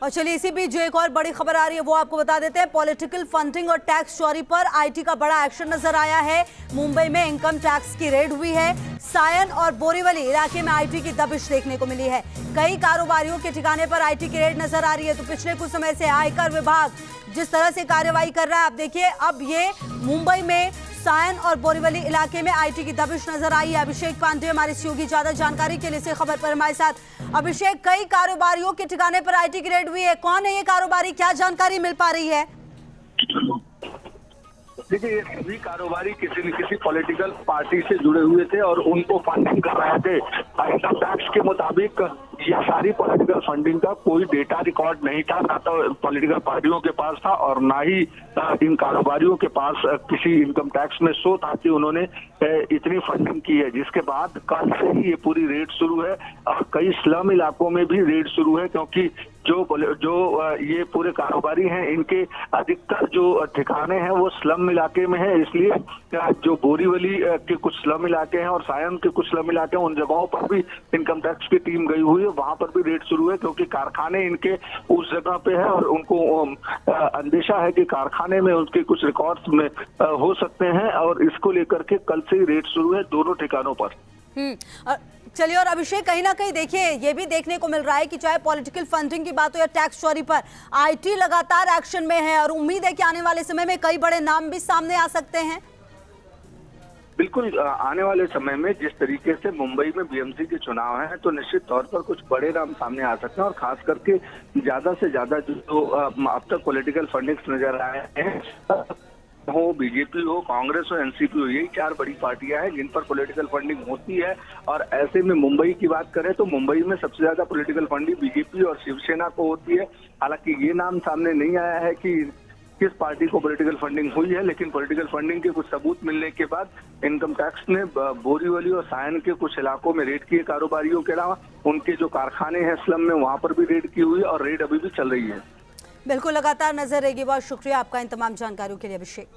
और चलिए इसी बीच जो एक और बड़ी खबर आ रही है वो आपको बता देते हैं। पॉलिटिकल फंडिंग और टैक्स चोरी पर आईटी का बड़ा एक्शन नजर आया है। मुंबई में इनकम टैक्स की रेड हुई है। सायन और बोरीवली इलाके में आईटी की दबिश देखने को मिली है। कई कारोबारियों के ठिकाने पर आईटी की रेड नजर आ रही है। तो पिछले कुछ समय से आयकर विभाग जिस तरह से कार्रवाई कर रहा है, आप देखिए अब ये मुंबई में सायन और बोरीवली इलाके में आईटी की दबिश नजर आई है। अभिषेक पांडे हमारे सहयोगी, ज्यादा जानकारी के लिए इस खबर पर हमारे साथ। अभिषेक, कई कारोबारियों के ठिकाने पर आईटी की रेड हुई है, कौन है ये कारोबारी, क्या जानकारी मिल पा रही है? देखिए, ये सभी कारोबारी किसी न किसी पॉलिटिकल पार्टी से जुड़े हुए थे और उनको फंडिंग कर रहे थे। इनकम टैक्स के मुताबिक ये सारी पॉलिटिकल फंडिंग का कोई डेटा रिकॉर्ड नहीं था, ना तो पॉलिटिकल पार्टियों के पास था और ना ही इन कारोबारियों के पास किसी इनकम टैक्स में शो था कि उन्होंने इतनी फंडिंग की है। जिसके बाद कल से ही ये पूरी रेड शुरू है और कई स्लम इलाकों में भी रेड शुरू है, क्योंकि जो ये पूरे कारोबारी हैं इनके अधिकतर जो ठिकाने हैं वो स्लम इलाके में है। इसलिए जो बोरीवली के कुछ स्लम इलाके हैं और सायन के कुछ स्लम इलाके हैं, उन जगहों पर भी इनकम टैक्स की टीम गई हुई है, वहां पर भी रेड शुरू है, क्योंकि कारखाने इनके उस जगह पे है और उनको अंदेशा है कि कारखाने में उनके कुछ रिकॉर्ड्स में हो सकते हैं और इसको लेकर के कल से ही रेड शुरू है दोनों ठिकानों पर। चलिए, और अभिषेक, कहीं ना कहीं देखिए ये भी देखने को मिल रहा है कि चाहे पॉलिटिकल फंडिंग की बात हो या टैक्स चोरी पर, आईटी लगातार एक्शन में है और उम्मीद है कि आने वाले समय में कई बड़े नाम भी सामने आ सकते हैं। बिल्कुल, आने वाले समय में जिस तरीके से मुंबई में बीएमसी के चुनाव हैं तो निश्चित तौर पर कुछ बड़े नाम सामने आ सकते हैं और खास करके ज्यादा से ज्यादा जो अब तक पॉलिटिकल फंडिंग्स नजर आए हैं, हो बीजेपी हो, कांग्रेस हो, एनसीपी हो, यही चार बड़ी पार्टियां हैं जिन पर पॉलिटिकल फंडिंग होती है। और ऐसे में मुंबई की बात करें तो मुंबई में सबसे ज्यादा पॉलिटिकल फंडिंग बीजेपी और शिवसेना को होती है। हालांकि ये नाम सामने नहीं आया है कि किस पार्टी को पॉलिटिकल फंडिंग हुई है, लेकिन पॉलिटिकल फंडिंग के कुछ सबूत मिलने के बाद इनकम टैक्स ने बोरीवली और सायन के कुछ इलाकों में रेड किए कारोबारियों के अलावा उनके जो कारखाने हैं स्लम में, वहां पर भी रेड की हुई है और रेड अभी भी चल रही है। बिल्कुल, लगातार नजर रहेगी। बहुत शुक्रिया आपका इन तमाम जानकारियों के लिए अभिषेक।